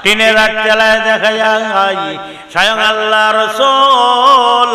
টিনের চালায় দেখা যায় স্বয়ং আল্লাহ রাসূল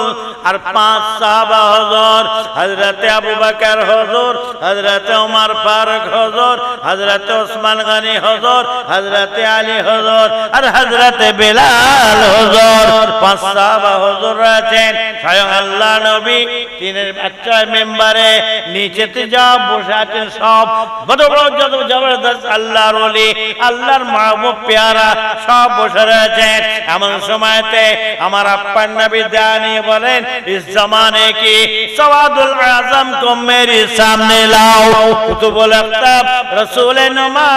আর 5 সাহাবা হুজুর, হযরতে আবু বকর হুজুর, হযরতে ওমর ফারুক হুজুর, হযরতে ওসমান গনি হুজুর, হযরতে আলী হুজুর আর হযরতে বিলাল হুজুর, 5 সাহাবা হুজুর আছেন। স্বয়ং আল্লাহ নবী টিনের বাচ্চায় মেম্বারে নিচেতে যা বসে আছেন সব বড় বড় যত জবরদস্ত আল্লাহর ওলি, আল্লাহর মাহবুব পেয়ারা সব বসে রয়েছেন। এমন সময়তে আমার আপ্পার নবী দানি বলেন, ইস জামানে কি সওয়াদুল আজম কো মেরে সামনে লাও, কুতুবুল আখতাব রাসূল নুমা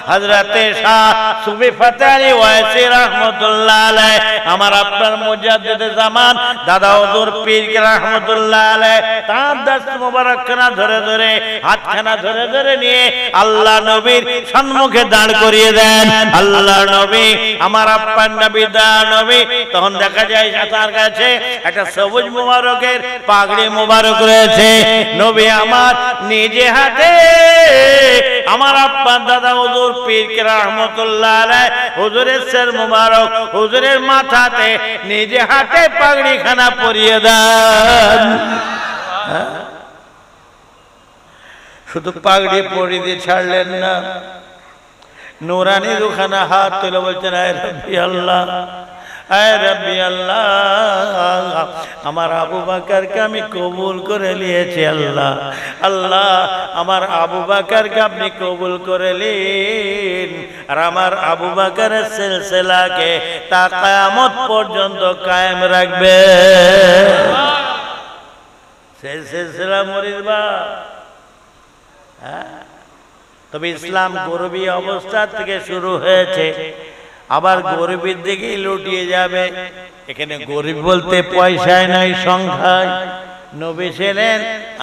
হযরতে শাহ সুফি ফতেহ আলী ওয়াইসি রাহমাতুল্লাহ আলাইহি, আমার আপনার মুজাদ্দিদ জামান দাদা হুজুর পীর রাহমাতুল্লাহ আলাইহি, তার দস্ত মোবারক খানা ধরে ধরে হাতখানা ধরে ধরে নিয়ে আল্লাহ নবীর সম্মুখে দাঁড় করিয়ে দেন। আল্লাহ নবী আমার আপ্পার নবী দা নবী, তখন দেখা যায় তার কাছে একটা সবুজ মোবারকের পাগড়ি মোবারক রয়েছে। নবী আমার নিজে হাতে আমার আপ্পার দাদা হুজুর পীর রাহমাতুল্লাহ আলাইহি হুজুরের সির মোবারক হুজুরের মাথাতে নিজে হাতে পাগড়ি খানা পরিয়ে দেন। শুধু পাগড়ি পরিয়ে দিয়ে ছাড়লেন না, নুরানি দুখানা হাত তুলে বলছেন, আয় রব্বি আল্লাহ, আয় রব্বি আল্লাহ, আমার আবু বকরকে আমি কবুল করে নিয়েছি আল্লাহ, আল্লাহ আমার আবু বকরকে আপনি কবুল করে নিন আর আমার আবু বকরের সিলসিলাকে তা কিয়ামত পর্যন্ত কায়েম রাখবে। সেই সিলসিলা মরিবা। তবে ইসলাম গরিবী অবস্থা থেকে শুরু হয়েছে, আবার গরিবের দিকেই লুটিয়ে যাবে। এখানে গরিব বলতে পয়সায় নাই, সংখ্যায়। নবী ছিলেন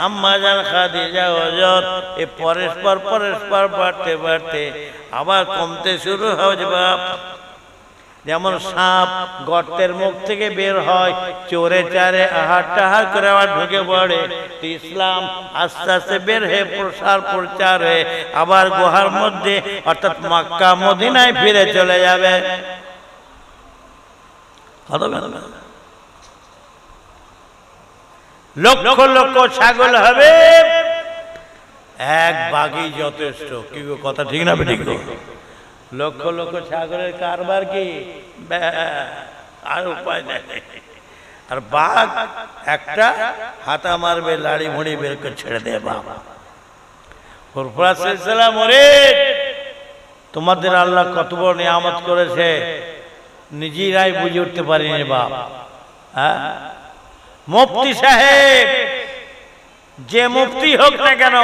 আম্মা জান খাদিজা হযরত, এ পরস্পর পরস্পর বাড়তে বাড়তে আবার কমতে শুরু হয়ে যাবে। যেমন সাপ গর্তের মুখ থেকে বের হয়, চোরে চারে আহার টাহার করে আবার ঢুকে পড়ে, তো ইসলাম আস্তে আস্তে বের হয়ে প্রসার প্রচার হয়ে আবার গুহার মধ্যে অর্থাৎ মক্কা মদিনায় ফিরে চলে যাবে। লক্ষ লক্ষ ছাগল হবে, এক বাঘই যথেষ্ট। কি কথা ঠিক না ঠিক? লক্ষ লক্ষ ছাগলের কারবার কি, আর উপায় নেই। আর বাঘ একটা হাতা মারবে, লাড়ি ভুঁড়ি বের করে ছেড়ে দেবে। বাবা ফুরফুরা সিলসিলা মুরিদ, তোমাদের আল্লাহ কত বড় নিয়ামত করেছে, নিজেরাই বুঝে উঠতে পারিনি বাপ। মুফতি সাহেব যে মুফতি হোক না কেন,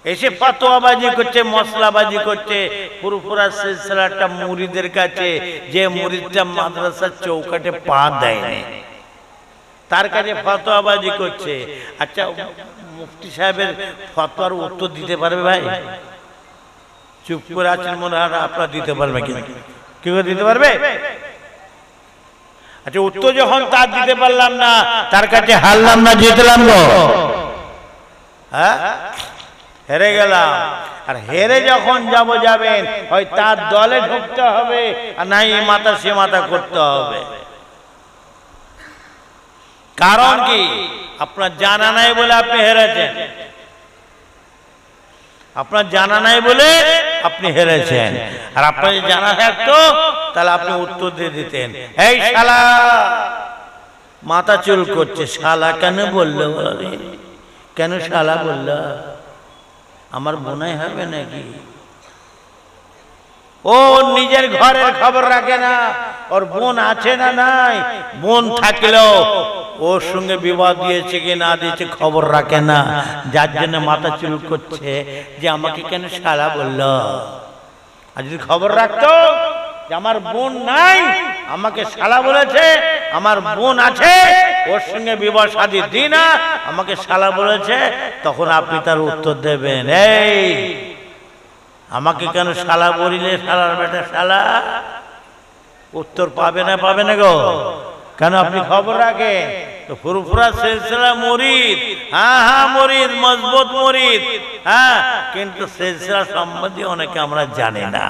এসে ফতোয়াবাজি করছে, মশলাবাজি করছে। ফুরফুরা সিলসিলাটা মুরিদের কাছে, যে মুরিদটা মাদ্রাসার চৌকাটে পা দেয়নি, তার কাছে ফতোয়াবাজি করছে। আচ্ছা, মুফতি সাহেবের ফতোয়ার উত্তর দিতে পারবে ভাই? চুপ করে আছেন মনে হয়, আপনারা দিতে পারবে কি? কি করে দিতে পারবে? আচ্ছা, উত্তর যখন তার দিতে পারলাম না, তার কাছে হারলাম না, জিতলাম গো? হ্যাঁ, হেরে গেলাম। আর হেরে যখন যাবেন, হয় তার দলে ঢুকতে হবে, আর নাই মাথা সে মাথা করতে হবে। কারণ কি? আপনার জানা নাই বলে আপনি হেরেছেন, আপনার জানা নাই বলে আপনি হেরেছেন। আর আপনার যদি জানা থাকতো তাহলে আপনি উত্তর দিয়ে দিতেন, এই শালা, মাথা চুল করছে, শালা কেন বললো? কেন শালা বললো? আমার বোনাই হবে নাকি? ও নিজের ঘরের খবর রাখে না, ওর বোন আছে না নাই, বোন থাকলেও ওর সঙ্গে বিবাহ দিয়েছে কি না দিয়েছে খবর রাখে না, যার জন্য মাথা চুল করছে যে আমাকে কেন শালা বললো। আর যদি খবর রাখতো যে আমার বোন নাই, আমাকে শালা বলেছে, আমার বোন আছে, ওর সঙ্গে বিবাহ শাদী দিই না, আমাকে শালা বলেছে, তখন আপনি তার উত্তর দেবেন, এই আমাকে কেন শালা বলিলে, শালার বেটা শালা। উত্তর পাবে না, পাবে না গো? কেন? আপনি খবর রাখেন। তো ফুরফুরা সিলসিলা মুরিদ হ্যাঁ হ্যাঁ মুরিদ, মজবুত মুরিদ, হ্যাঁ, কিন্তু সিলসিলা সম্বন্ধে অনেকে আমরা জানি না।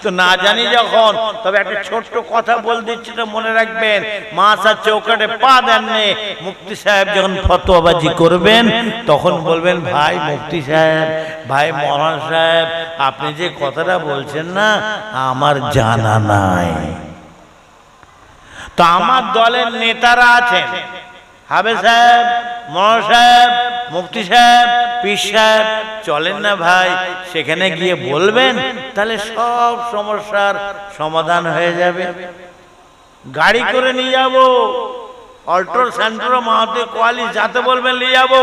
তো না জানি যখন, তবে একটা ছোট্ট কথা বলে দিচ্ছি, তো মনে রাখবেন, মাসার চৌকাটে পা দেননি, মুফতি সাহেব যখন ফতোয়াবাজি করবেন তখন বলবেন, ভাই মুফতি সাহেব, ভাই মৌলানা সাহেব, আপনি যে কথাটা বলছেন না আমার জানা নাই। তো আমার দলের নেতারা আছেন, হাফেজ সাহেব, মৌলানা সাহেব, মুফতি সাহেব, পীর সাহেব, চলেন না ভাই সেখানে গিয়ে বলবেন, তাহলে সব সমস্যার সমাধান হয়ে যাবে। গাড়ি করে নিয়ে যাবো, অল্ট্রো সেন্ট্রো মাহাতে কোয়ালি যাতে বলবেন নিয়ে যাবো,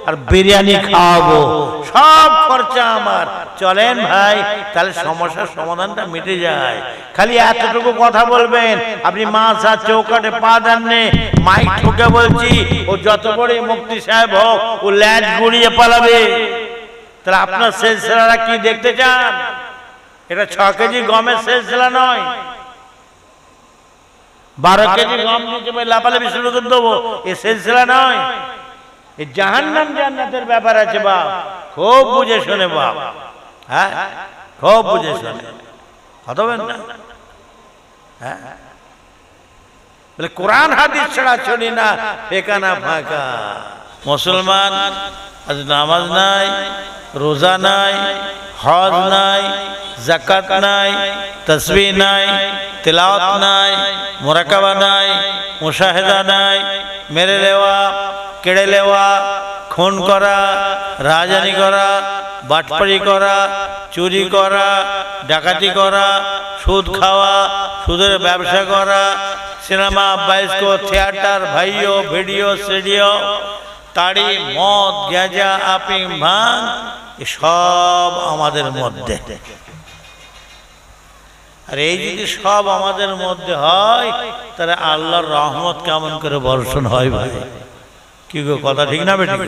আর বিরিয়ানি খাওয়াবো, সব খরচা আমার। চলেন ভাই, তাহলে সমস্যার সমাধানটা মিটে যায়। খালি এতটুকু কথা বলবেন, আপনি মাসা চৌকাটে পা দেননি, মাইক ঠুকে বলছি, ও যত বড় মুফতি সাহেব হোক, ও ল্যাজ গুড়িয়ে পালাবে। তাহলে আপনার সিলসিলাটা কি দেখতে চান? এটা 6 কেজি গমের সিলসিলা নয়, 12 কেজি গম নিচে লাপালাপি শুরু করে দেবো, এ সিলসিলা নয়। এই জাহান্নাম জান্নাতের ব্যাপার আছে বাপ, খুব বুঝে শুনে বাপ, হ্যাঁ খুব বুঝে শুনে কথা বলেন না। হ্যাঁ, বলে কোরআন হাদিস ছাড়া চলি না, ফেকানা ফাঁকা। মুসলমান আজ নামাজ নাই, রোজা নাই, হজ নাই, যাকাত নাই, তাসবিহ নাই, তিলাওয়াত নাই, মুরাকাবা নাই, মুশাহিদা নাই, মেরে লেওয়া, কেড়ে লেওয়া, খুন করা, রাজধানী করা, বাটপাড়ি করা, চুরি করা, ডাকাতি করা, সুদ খাওয়া, সুদের ব্যবসা করা, সিনেমা, বায়োস্কোপ, থিয়েটার, ভাইও, ভিডিও, সিডিও, তাড়ি, মদ, গাঁজা, আফিম, ভাঙ, সব আমাদের মধ্যে। আর এই যদি সব আমাদের মধ্যে হয়, তাহলে আল্লাহর রহমত কেমন করে বর্ষণ হয় ভাই? কি গো, কথা ঠিক না বেঠিক?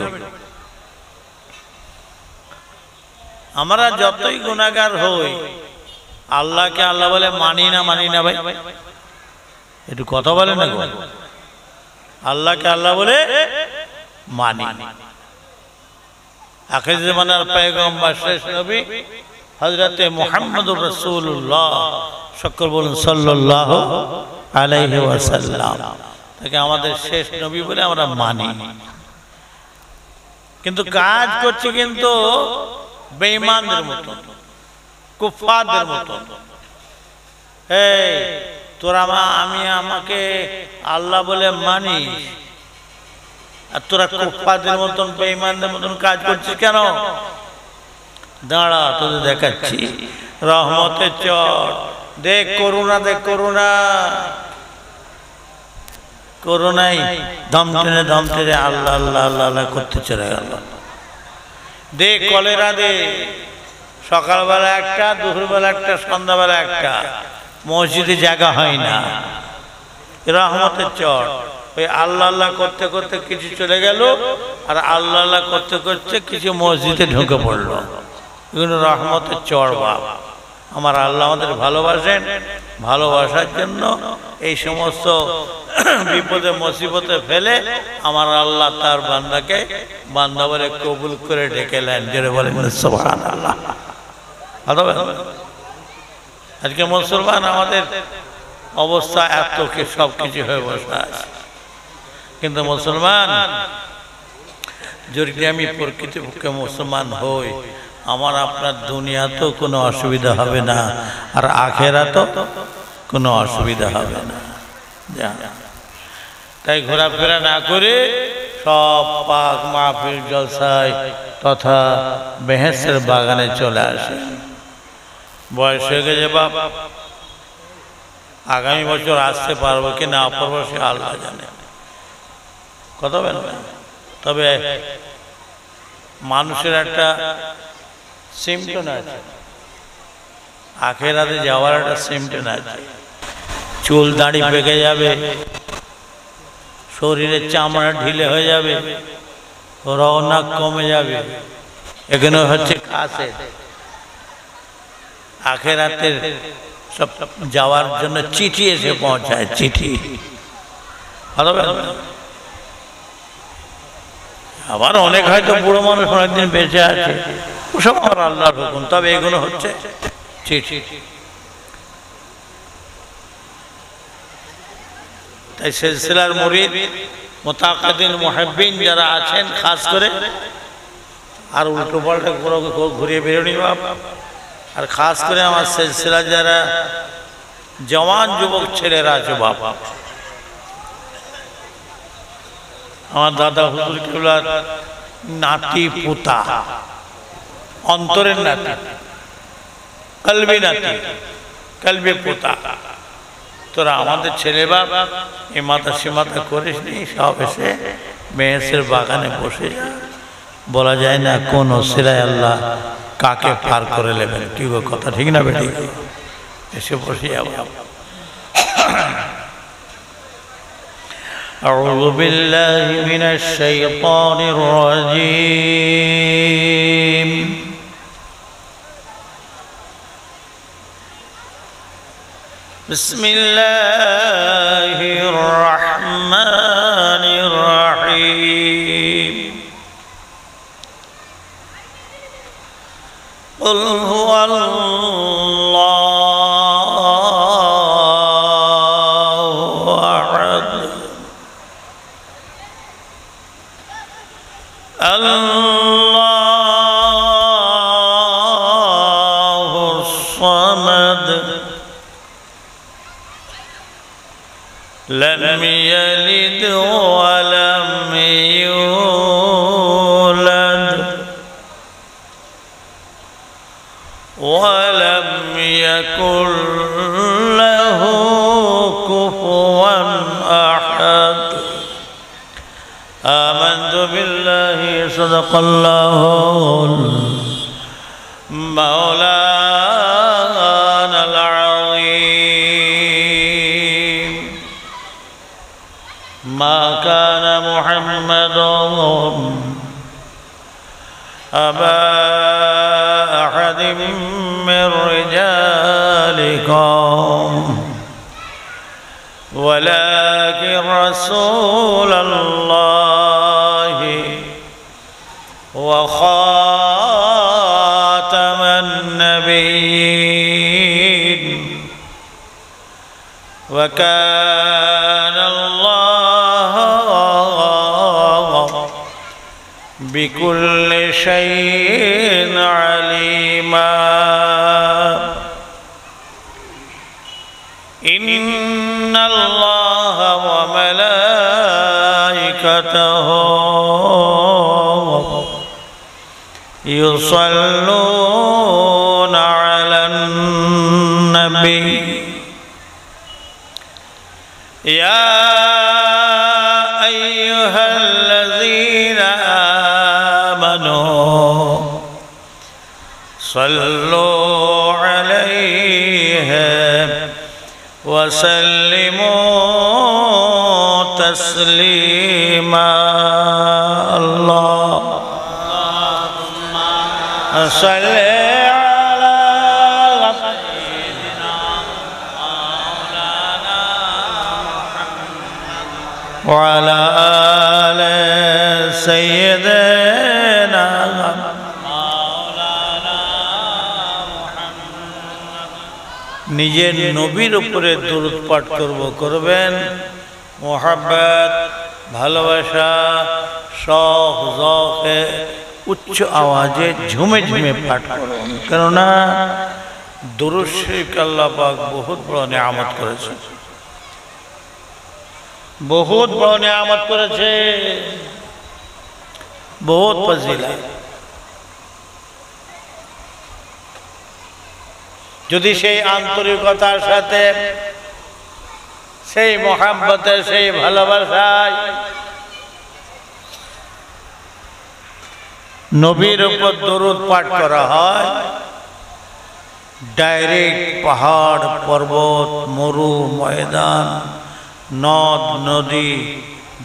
আমরা যতই গুনাহগার হই, আল্লাহকে আল্লাহ বলে মানি না, মানি না ভাই, একটু কথা বলে না গো। আল্লাহকে আল্লাহ বলে মানি। আখির জামানার পয়গম্বর শেষ নবী হযরতে মুহাম্মদুর রাসূলুল্লাহ, সকল বলুন সাল্লাল্লাহু আলাইহি ওয়াসাল্লাম, তাকে আমাদের শেষ নবী বলে আমরা মানি। কিন্তু কাজ করছে কিন্তু বেঈমানদের মতো, কুফফারদের মতো। এই তোরা আমাকে আল্লাহ বলে মানিস, আর তোরা কুফফারদের মতন, বেঈমানদের মতন কাজ করছিস কেন? দাঁড়া, তোদের দেখাচ্ছি রহমতের চট। দেখ করুণা, দেখ করুণা, করুণাই দম টেনে দম টেনে আল্লাহ আল্লাহ আল্লাহ আল্লাহ করতে চলে গেল। দেখ কলেরা, দে সকালবেলা একটা, দুপুরবেলা একটা, সন্ধ্যাবেলা একটা, মসজিদে জায়গা হয় না। রহমতের চট। ওই আল্লাহ আল্লাহ করতে করতে কিছু চলে গেল, আর আল্লাহ আল্লাহ করতে করতে কিছু মসজিদে ঢুকে পড়লো। এগুলো রহমতের চড় বাপ। আমার আল্লাহ আমাদের ভালোবাসেন, ভালোবাসার জন্য এই সমস্ত বিপদে মুসিবতে ফেলে আমার আল্লাহ তার বান্দাকে বান্দা বলে কবুল করে ডেকেলেন। জোরে বলেন সুবহানাল্লাহ। আজকে মুসলমান আমাদের অবস্থা এত সব কিছু হয়ে বসে আছে, কিন্তু মুসলমান যদি আমি প্রকৃতপক্ষে মুসলমান হই, আমার আপনার দুনিয়াতেও কোনো অসুবিধা হবে না, আর আখেরাতেও কোনো অসুবিধা হবে না। তাই ঘোরাফেরা না করে সব পাক মাহফিল জলসায় তথা বেহেশতের বাগানে চলে আসে। বয়স হয়ে গেছে বাপ, আগামী বছর আসতে পারবো কি না পারবো সে আল্লাহ জানে, কথা বলবেন। তবে মানুষের একটা সিমটন আছে, আখেরাতে যাওয়ার একটা সিমটন আছে। চুল দাড়ি পেকে যাবে, শরীরের চামড়া ঢিলে হয়ে যাবে, রওনাক কমে যাবে, এখানে হচ্ছে কাছে। আখেরাতের সব যাওয়ার জন্য চিঠি এসে পৌঁছায়, চিঠি। আবার অনেক হয়তো বুড়ো মানুষ অনেকদিন বেঁচে আছে, ওসব আমার আল্লাহর হুকুম। তবে এগুলো হচ্ছে চিঠি। তাই সিলসিলার মুরিদ মুতাকাদ্দিম মুহিব্বিন যারা আছেন খাস করে, আর উল্টো পাল্টা ঘুরিয়ে বেরোনি বাপ, আর খাস করে আমার সিলসিলা যারা জওয়ান যুবক ছেলেরা আছে বাপ, আমার দাদা হুজুর কেবলার নাতি পুতা, অন্তরের নাতি, কলবি নাতি, কলবি পুতা, তোরা আমাদের ছেলে বাপ এ মাথা সে মাথা করিস নি, সব এসে মেয়েসের বাগানে বসে, বলা যায় না কোন ওসিলায় আল্লাহ কাকে পার করে নেবেন। কি গো, কথা ঠিক না বেটি? এসে বসে আবার أعوذ بالله من الشيطان الرجيم بسم الله الرحمن الرحيم قل هو الله أحد الله الصمد لم يلد ولم يولد ولم يكن له كفوا أحد آمنت بالله صدق الله مولانا العظيم ما كان محمد أبا أحد من رجالكم ولكن رسول الله وخاتم النبيين وكان الله بكل شيء عليما إن الله وملائكته يصلون على النبي يا أيها الذين آمنوا صلوا عليه وسلموا تسليما اللهم صل على سيدنا مولانا محمد وعلى آل سيدنا নিজের নবীর উপরে দরুদ পাঠ করবেন, মোহাব্বত ভালোবাসা শখ জখে উচ্চ আওয়াজে ঝুমে ঝুমে পাঠ করবেন, কেননা দরুদ শরীফ আল্লাহ পাক বহুত বড় নিয়ামত করেছে, বহুত বড় নিয়ামত করেছে, বহুত ফজিলত। যদি সেই আন্তরিকতার সাথে, সেই মোহাব্বতের, সেই ভালোবাসায় নবীর উপর দরুদ পাঠ করা হয়, ডাইরেক্ট পাহাড় পর্বত মরু ময়দান নদ নদী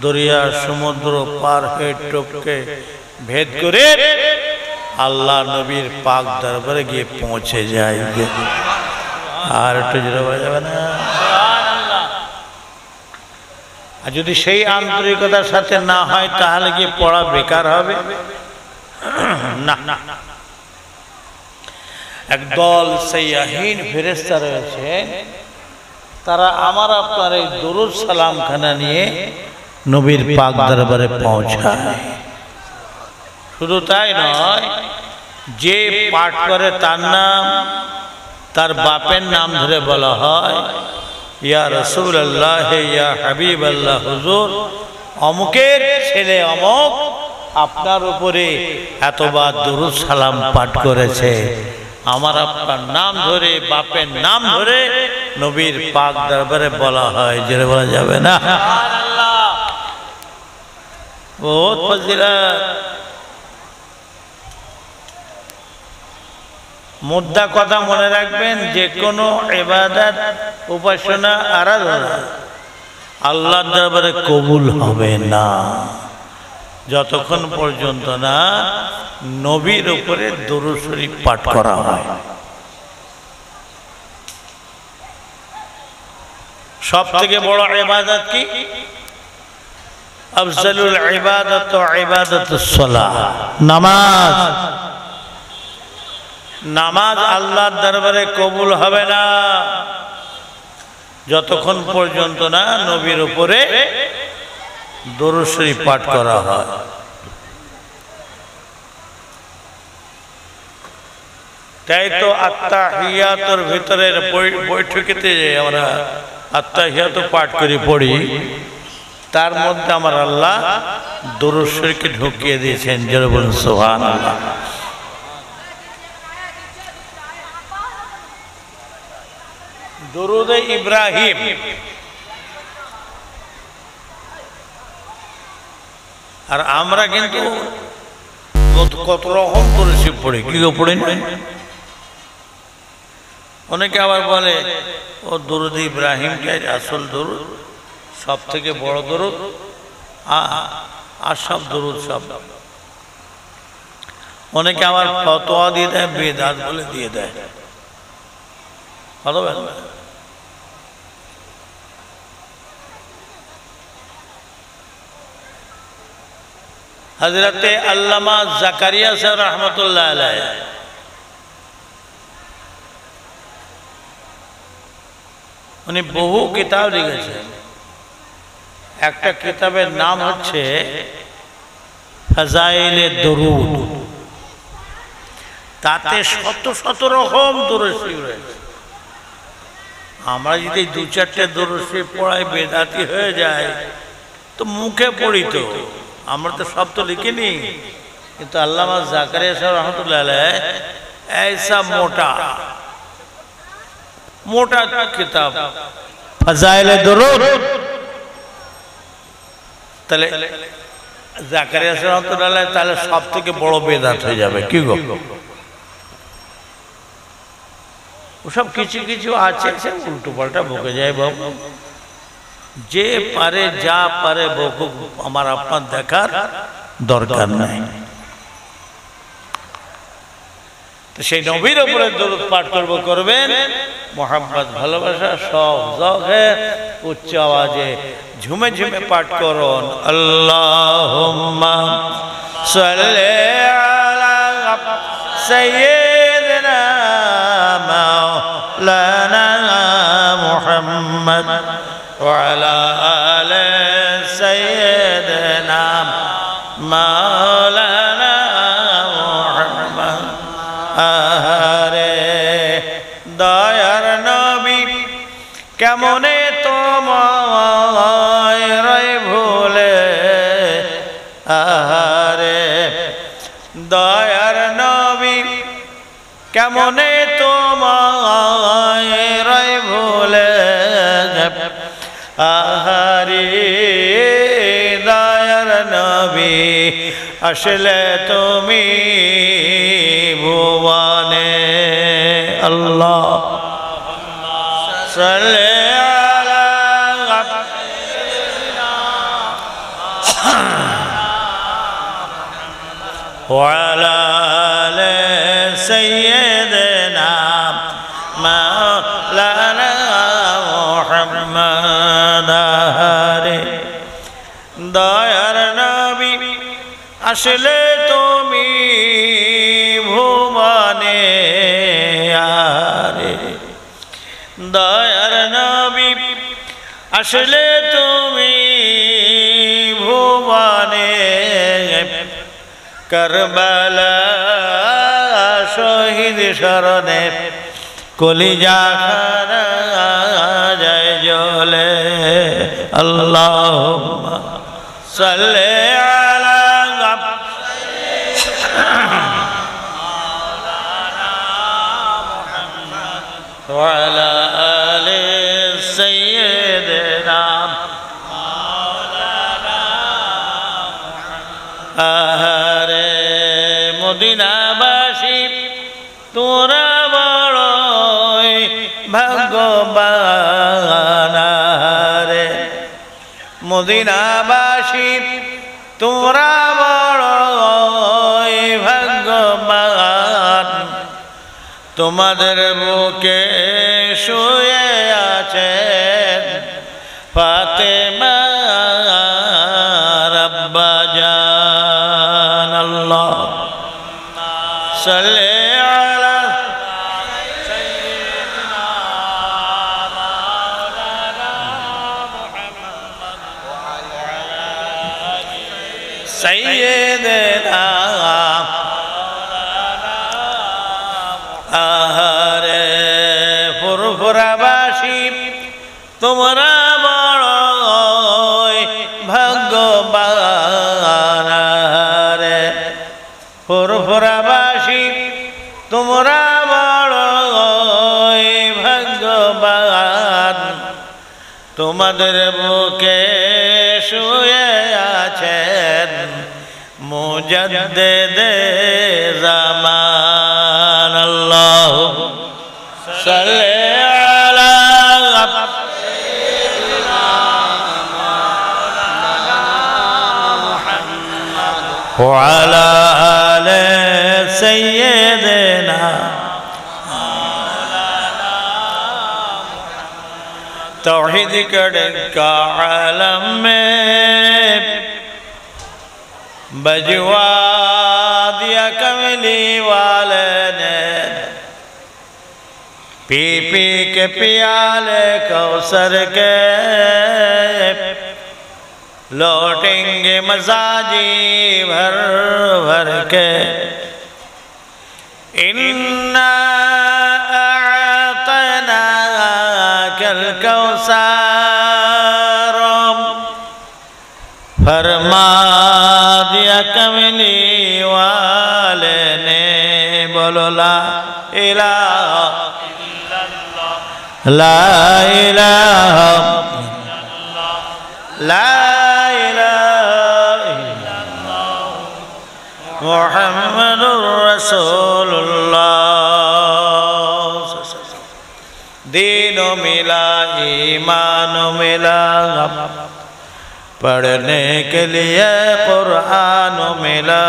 দরিয়া সমুদ্র পার হয়ে টপকে ভেদ করে আল্লাহ নবীর পাক দরবারে গিয়ে পৌঁছে যায়। আর একটু জোরে বলা যাবে না? আর যদি সেই আন্তরিকতার সাথে না হয় তাহলে কি পড়া বেকার হবে? না না, একদল সাইয়াহীন ফেরেশতা রয়েছে, তারা আমার আপনার এই দরুদ সালামখানা নিয়ে নবীর পাক দরবারে পৌঁছায়। শুধু তাই নয়, যে পাঠ করে তার নাম, তার বাপের নাম ধরে বলা হয়, ইয়া রাসূলুল্লাহ, ইয়া হাবিবাল্লাহ, হুজুর অমুকের ছেলে অমুক আপনার উপরে এতবার দরুদ সালাম পাঠ করেছে। আমার আপনার নাম ধরে, বাপের নাম ধরে নবীর পাক দরবারে বলা হয়। যেটা বলা যাবে না, বহুত ফজিলত। মুদ্রা কথা মনে রাখবেন, যে কোনো ইবাদত, উপাসনা, আরাধনা আল্লাহর দরবারে কবুল হবে না যতক্ষণ পর্যন্ত না নবীর উপরে দরুদ শরীফ পাঠ করা হয়। সব থেকে বড় ইবাদত কি? আফজালুল ইবাদত ইবাদাতুস সালাহ, নামাজ। নামাজ আল্লাহর দরবারে কবুল হবে না যতক্ষণ পর্যন্ত না নবীর উপরে দরুদ শরীফ পাঠ করা হয়। তাই তো আত্তাহিয়াতুর ভিতরের বৈঠকেতে আমরা আত্তাহিয়াত পাঠ করে পড়ি, তার মধ্যে আমার আল্লাহ দরুদ শরীফকে ঢুকিয়ে দিয়েছেন। যারা বলেন সুবহানাল্লাহ। দরুদে ইব্রাহিম, আর আমরা কিন্তু কত রকম করে পড়ি, কি পড়ি না। অনেকে আবার বলে ও দরুদ ইব্রাহিমকে আসল দরুদ, সব থেকে বড় দরুদ, আর সব দরুদ সব। অনেকে আবার ফতোয়া দিয়ে দেয়, বেদাত বলে দিয়ে দেয়। ভালো ব্যাপার। হযরতে আল্লামা জাকারিয়া সাহেব রহমতুল্লাহ আলাইহি উনি বহু কিতাব লিখেছেন। একটা কিতাবের নাম হচ্ছে ফাজাইলে দরুদ। তাতে শত শত রকম দরুদ শরীফ রয়েছে। আমরা যদি দু চারটে দরুদ শরীফ পড়াই বেদাতি হয়ে যায় তো মুখে পড়ি, তো আমরা তো সব তো লিখিনি। কিন্তু আল্লামা জাকারিয়া সাহেব রহমতুল্লাহ আলাইহি ऐसा मोटा मोटा किताब फजाइल दुरूद, তাহলে জাকারিয়া সাহেব রহমতুল্লাহ আলাইহি তাহলে সব থেকে বড় বেদাত হয়ে যাবে কি গো? ওসব কিছু কিছু আছে সে উল্টো পাল্টা বকে যায় বাবু। যে পারে যা পারে বকুক, আমার আপনার দেখার দরকার নাই। তো সেই নবীর উপরে দরুদ পাঠ করবেন, মোহাম্মদ ভালোবাসা সব জগে উচ্চ আওয়াজে ঝুমে ঝুমে পাঠ করুন। আল্লাহুম্মা সাল্লি আলা সাইয়্যিদিনা মাওলানা মুহাম্মদ ওয়া আলা আলি সাইয়্যিদিনা মাওলানা মুহাম্মদ। আহারে দয়ার নবী কেমনে তোমায় রয় ভুলে, আহারে দয়ার নবী কেমনে তোমায় রয় ভুলে, আহারে দয়ার নবী আসলে তুমি ভুবনে। আল্লাহ সাল্লি আলা ওয়া আলা আলি সাইয়্যিদিনা মাওলানা মুহাম্মদ। আসলে তুমি ভুবনে আরে দয়ার নবী আসলে তুমি ভুবনে কারবালা শহীদ শরণে কলিজা খানা যায় জ্বলে আল্লাহুম্মা সাল্লি আলা ওয়া আলা আলি সাইয়্যিদিনা আহারে মদিনাবাসী তোরা বড়ই ভাগ্যবান রে মদিনাবাসী তোরা বড়ই ভাগ্যবান তোমাদের বুকে শুয়ে আছেন ফাতেমা রাব্বা জান আল্লাহ সাল্লি আলা সাইয়্যিদিনা মাওলানা মুহাম্মদ ওয়া আলা আলি সাইয়্যিদিনা আহারে ফুরফুরাবাসী তোমরা বড়ই ভাগ্যবান রে ফুরফুরাবাসী তোমরা বড়ই ভাগ্যবান তোমাদের বুকে শুয়ে আছেন মুজাদ্দিদে জামান আল্লাহুম্মা সাল্লি আলা সাইয়্যিদিনা মাওলানা মুহাম্মদ ওয়া আলা আলি সাইয়্যিদিনা মাওলানা মুহাম্মদ तौहीद का आलम में बजवा दिया कमली वाले ने पी पी के पियाले कौसर के लौटेंगे मजाजी भर भर के इन्ना आतना कल कौसर फरमा दिया कमली वाले ने बोलो ला इलाहा ला इलाहा ला इलाहा इल्लल्लाह मुहम्मदुर रसूलुल्लाह दीनो मिला ईमानो मिला पढ़ने के लिए कुरान मिला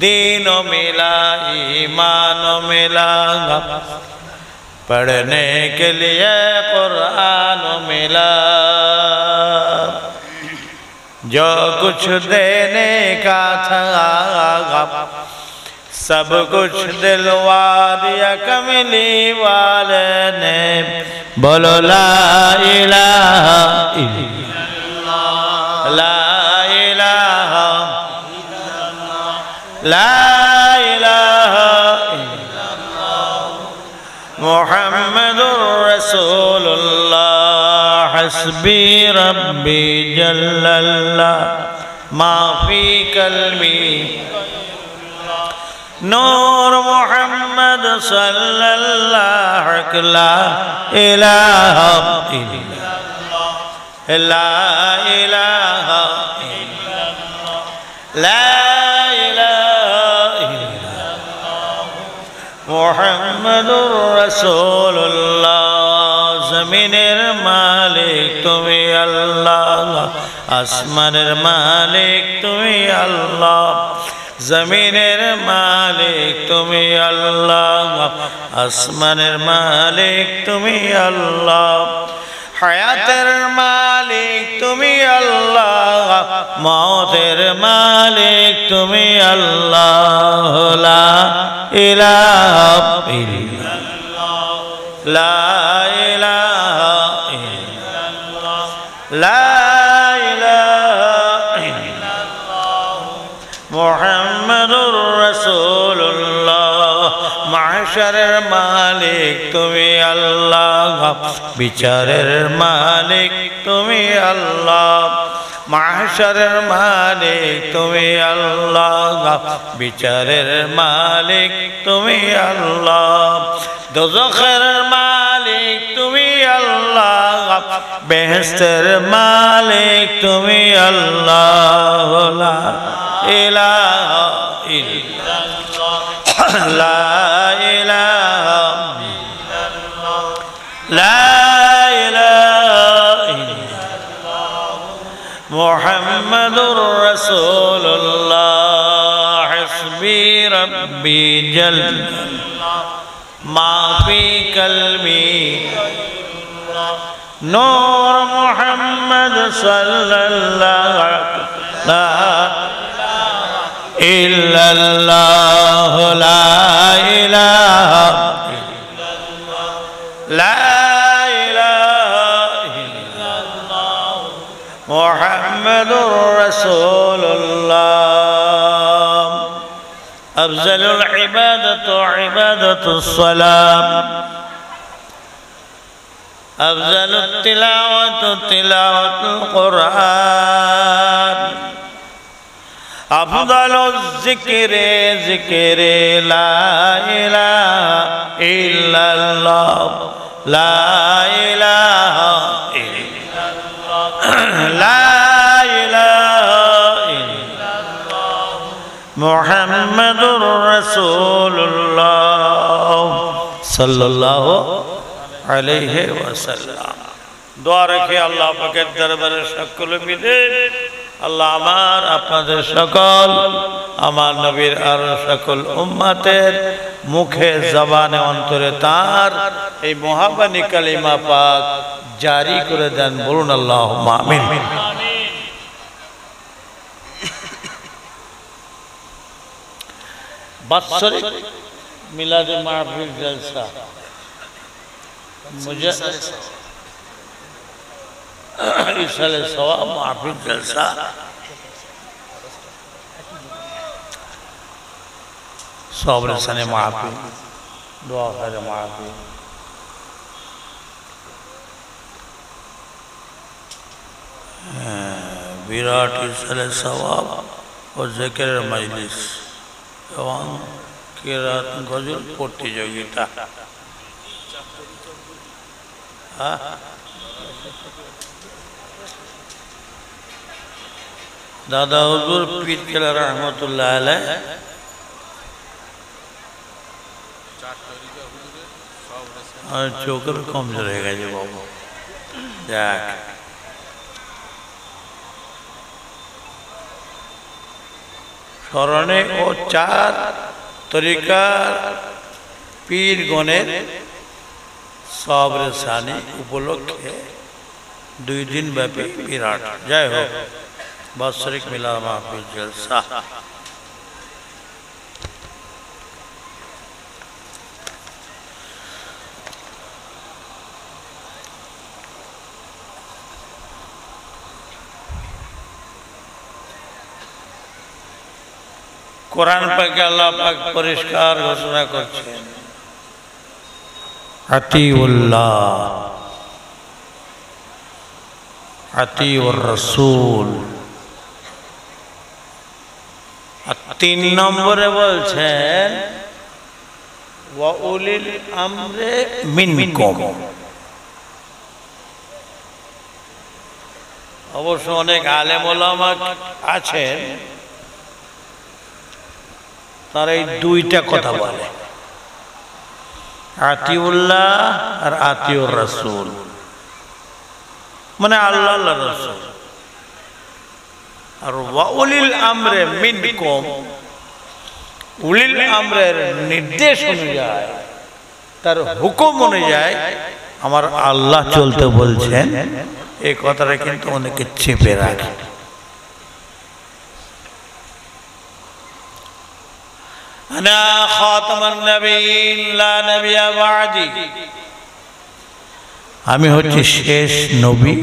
दीनो मिला ईमान मिला पढ़ने के लिए कुरान मिला जो कुछ देने का था सब कुछ दिलवा दिया कमली वाले ने बोलो ला इलाहा इल्लल्लाह ला इलाहा इल्लल्लाह ला इलाहा इल्लल्लाह मुहम्मदुर रसूलुल्लाह हस्बी रब्बी जल्लल्लाह मा फी कल्बी नूर मुहम्मद सल्लल्लाहु अलैहि इलाहा इल्लल्लाह ला इलाहा इल्लल्लाह ला इलाहा इल्लल्लाह मुहम्मदुर रसूलुल्लाह ज़मीनेर मालिक तुमी अल्लाह आसमानेर मालिक तुमी अल्लाह ज़मीनेर मालिक तुमी अल्लाह आसमानेर मालिक तुमी अल्लाह হায়াতের মালিক তুমি আল্লাহ, মওতের মালিক তুমি আল্লাহ। লা ইলাহা ইল্লাল্লাহ, লা ইলাহা ইল্লাল্লাহ, লা ইলাহা ইল্লাল্লাহ মুহাম্মাদুর রাসূলুল্লাহ। মাহশারের মালিক তুমি আল্লাহ, বিচারের মালিক তুমি আল্লাহ। মাহশারের মালিক তুমি আল্লাহ, বিচারের মালিক তুমি আল্লাহ। দোজখের মালিক তুমি আল্লাহ, বেহেশতের মালিক তুমি আল্লাহ। লা ইলাহা ইল্লাল্লাহ, লা ইলাহা ইল্লাল্লাহ, লা ইলাহা ইল্লাল্লাহ মুহাম্মাদুর রাসূলুল্লাহ। হাসবি রাব্বি জাল্লাল্লাহ মা ফি কলবি, নূর মুহাম্মদ সাল্লাল্লাহু ইল্লাল্লাহ, লা ইলাহা ইল্লাল্লাহ, লা ইলাহা ইল্লাল্লাহ মুহাম্মাদুর রাসূলুল্লাহ। আফজালুল ইবাদাতু ইবাদাতুস সালাম, আফজালুত তিলাওয়াতু তিলাওয়াতুল কুরআন, আফদালুজ যিকরি যিকরি লা ইলাহা ইল্লাল্লাহ, লা ইলাহা ইল্লাল্লাহ, লা ইলাহা ইল্লাল্লাহ মুহাম্মাদুর রাসূলুল্লাহ সাল্লাল্লাহু আলাইহি ওয়াসাল্লাম। দোয়া রেখে আল্লাহ পাকের দরবারে সকল মিলে আল্লাহ আমার আপনাদের সকল, আমার নবীর আর সকল উম্মতের মুখে জবানে অন্তরে তার এই মুহাব্বানি কালিমা পাক জারি করে দেন। বলুন আল্লাহুম্মা আমিন। বাৎসরিক মিলাদে মাহফিল জলসা मुझे इसाले सवाब माफी जलसा सब्र सने माफी, दुआ करे माफी। विराट इसाले सवाब और जिक्र मजलिस एवं किरात गजल प्रतियोगिता। दादा हुजूर पीर केला रहमतुल्लाह अलैह चोकर कमजोर हो गए जी बाबू। जाक स्मरणे ओ चार तरीकार पीर गणेर सब्र सानी उपलक्षे 2 दिन व्यापी विराट जय हो बाৎসরিক मिलाद माहफिल जलसा। कुरान पाके अल्लाह पाक परिष्कार घोषणा करছেন अतीउल्लाह अतीउर रसूल। 3 নম্বরে বলছেন ওয়া উলিল আমরে মিনকুম। অবশ্য অনেক আলেম ওলামা আছেন তারা এই দুইটা কথা বলে, আতিউল্লাহ আর আতিউর রাসূল, মানে আল্লাহ আল্লাহর রাসূল। আর ওয়া উলিল আমরে মিনকুম, উলিল আমরের নির্দেশ অনুযায়ী, তার হুকুম অনুযায়ী আমার আল্লাহ চলতে বলছেন, এই কথাটা কিন্তু অনেকে চেপে রাখে। আনা খাতামুন নবিয়্যিন লা নবিয়্যা বা'দি, আমি হচ্ছি শেষ নবী,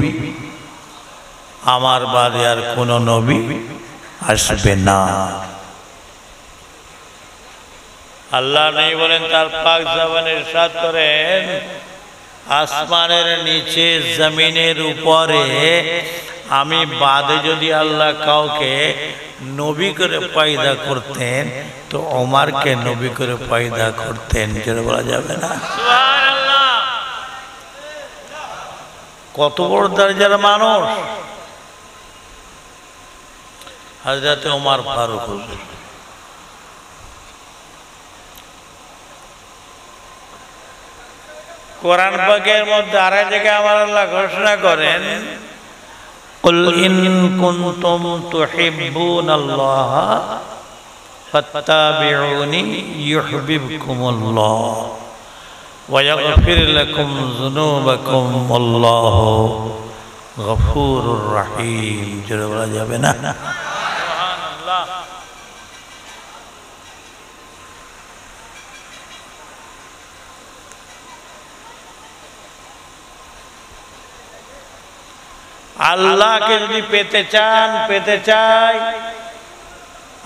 আমার বাদে আর কোন নবী আসবে না। আল্লাহ নেই বলেন, তার পাক জবানে ইরশাদ করেন, আসমানের নিচে জমিনের উপরে আমি বাদে যদি আল্লাহ কাউকে নবী করে পয়দা করতেন তো ওমরকে নবী করে পয়দা করতেন। যেটা বলা যাবে না। সুবহানাল্লাহ, কত বড় দরজার মানুষ হযরত ওমর ফারুক হুজুর। কোরআন পাকের মধ্যে আরেক জায়গায় আমার আল্লাহ ঘোষণা করেন, কুল ইন কুনতুম তুহিব্বুনাল্লাহ ফাত্তাবিউনি ইউহিব্বুকুমুল্লাহ ওয়া ইয়াগফির লাকুম যুনুবাকুম আল্লাহু গফুরুর রহিম। যেটা বলা যাবে না। সুবহানাল্লাহ। আল্লাহকে যদি পেতে চান, পেতে চাই,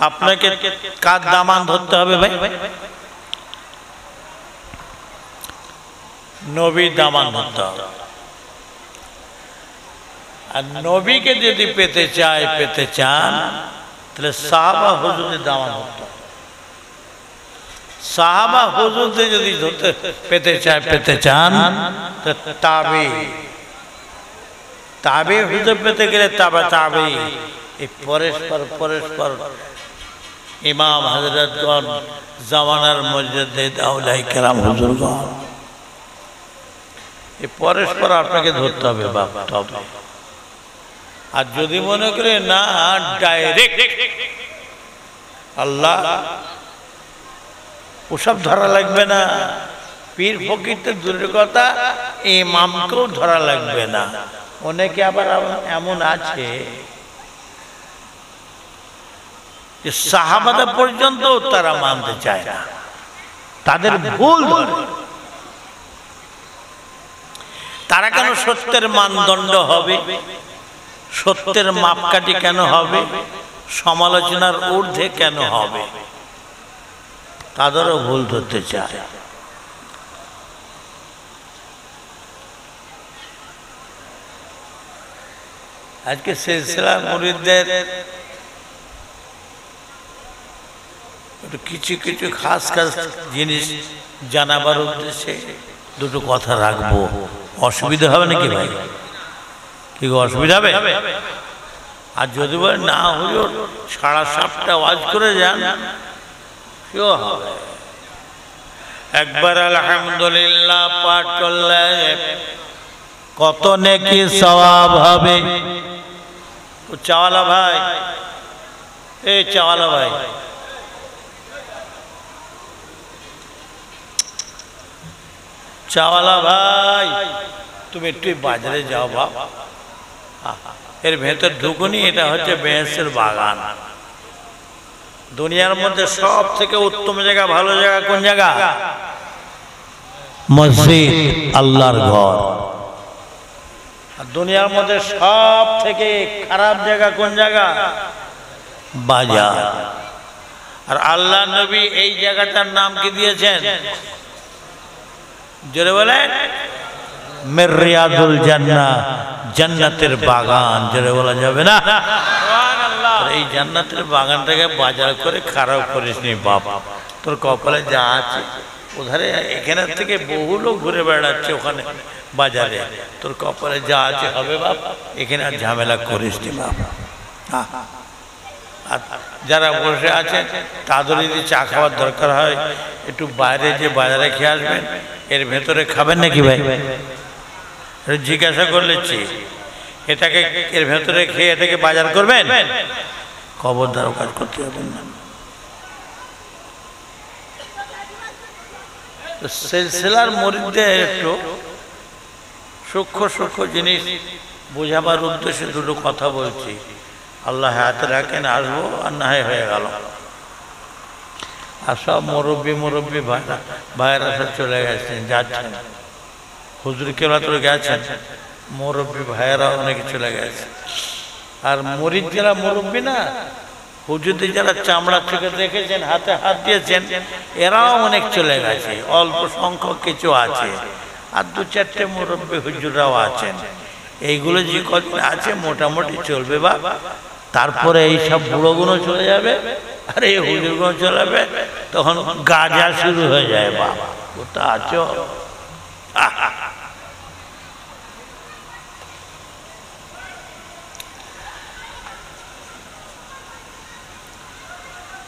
আপনাকে কার দামান ধরতে হবে ভাই? নবীর দামান ধরতে হবে। আর নবীকে যদি পেতে চাই, পেতে চান, তাহলে সাহাবা হুজুরের দামান ধরতে হবে। সাহাবা হুজুরদের যদি পেতে চাই, পেতে চান, তো তাবে হুজুর পেতে গেলে তাবে এই পরস্পর পরস্পর ইমাম হযরতগণ, জামানার মুজাদ্দিদ আউলিয়া কেরাম হুজুরগণ, এই পরস্পর আপনাকে ধরতে হবে বাবা। তবে আর যদি মনে করে না ডাইরেক্ট আল্লাহ, ওসব ধরা লাগবে না। পীর ফকির তো দূরের কথা, ইমামকেও ধরা লাগবে না। অনেকে আবার এমন আছে যে সাহাবাদা পর্যন্ত তারা মানতে চায় না, তাদের ভুল ধরে। তারা কেন সত্যের মানদণ্ড হবে, সত্যের মাপকাঠি কেন হবে, সমালোচনার ঊর্ধ্বে কেন হবে, তাদেরও ভুল ধরতে চায়। আজকে সিলসিলা মুরিদদের কিছু কিছু খাস খাস জিনিস জানাবার উদ্দেশ্যে দুটো কথা রাখবো। অসুবিধা হবে নাকি ভাই? কি অসুবিধা হবে? আর যদি বলে না হুজুর 7:30 ওয়াজ করে যান, কেউ হবে। একবার আলহামদুলিল্লাহ পাঠ করলে কত নেকি সওয়াব হবে। ও চাওয়ালা ভাই, এই চাওয়ালা ভাই, চাওয়ালা ভাই, তুমি একটু বাজারে যাও বাপ, এর ভেতর ঢুকুনি। এটা হচ্ছে বেহেশতের বাগান। দুনিয়ার মধ্যে সব থেকে উত্তম জায়গা, ভালো জায়গা কোন জায়গা? মসজিদ, আল্লাহর ঘর। আর দুনিয়ার মধ্যে সব থেকে খারাপ জায়গা কোন জায়গা? বাজার। আর আল্লাহ নবী এই জায়গাটার নাম কি দিয়েছেন? জোরে বলেন, মিররিয়াদুল জান্নাহ, জান্নাতের বাগান। জোরে বলা যাবে না? সুবহানাল্লাহ। এই জান্নাতের বাগানটাকে বাজার করে খারাপ করিস নি বাপ। তোর কপালে যা আছে ওধারে, এখানে থেকে বহু লোক ঘুরে বেড়াচ্ছে ওখানে বাজারে, তোর কপালে যা আছে হবে বাপ, এখানে আর ঝামেলা করিস নি বাপ। আর যারা বসে আছেন তাদের যদি চা খাওয়ার দরকার হয়, একটু বাইরে যে বাজারে খেয়ে আসবেন। এর ভেতরে খাবেন নাকি ভাই? জিজ্ঞাসা করলেছি, এটাকে এর ভেতরে খেয়ে এটাকে বাজার করবেন? খবরদার কাজ করতে যাবেন না। সিলসিলার মুরিদদের একটু সূক্ষ্ম সূক্ষ্ম জিনিস বোঝাবার উদ্দেশ্যে দুটো কথা বলছি। আল্লাহ হাতে রাখেন, আসবো আর না হয়ে গেল। আর সব মুরব্বী ভাইয়েরা সব চলে গেছেন, যাচ্ছেন। হুজুর কেবলা তো গেছেন, মুরব্বী ভাইয়েরা অনেকে চলে গেছে। আর মরিদ যারা মুরব্বী না, হুজুরদের যারা চামড়া চোখে দেখেছেন, হাতে হাত দিয়েছেন, এরাও অনেক চলে গেছে। অল্প সংখ্যক কিছু আছে, আর দু চারটে মুরব্বী হুজুররাও আছেন। এইগুলো যে কদিন আছে মোটামুটি চলবে বা, তারপরে এই সব বুড়োগুলো চলে যাবে আর এই হুজুরগুলো চলে যাবে, তখন গাজা শুরু হয়ে যায়। বাবা কোথা আছো?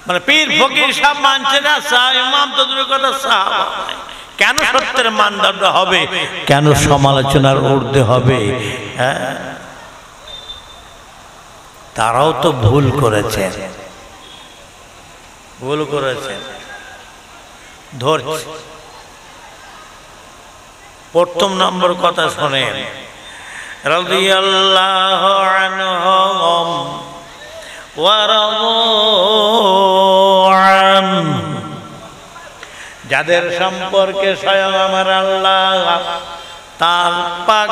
মানে পীর ফকির সব মানছে না, ইমাম তো দূরের কথা, সাহাবা কেন সত্যের মানদণ্ড হবে, কেন সমালোচনার ঊর্ধ্বে হবে? হ্যাঁ, তারাও তো ভুল করেছে, ধরছে। প্রথম নম্বর কথা শোনেন, রাদিয়াল্লাহু আনহুম ওয়া রাদু আনহু, যাদের সম্পর্কে স্বয়ং আমার আল্লাহ তার পাক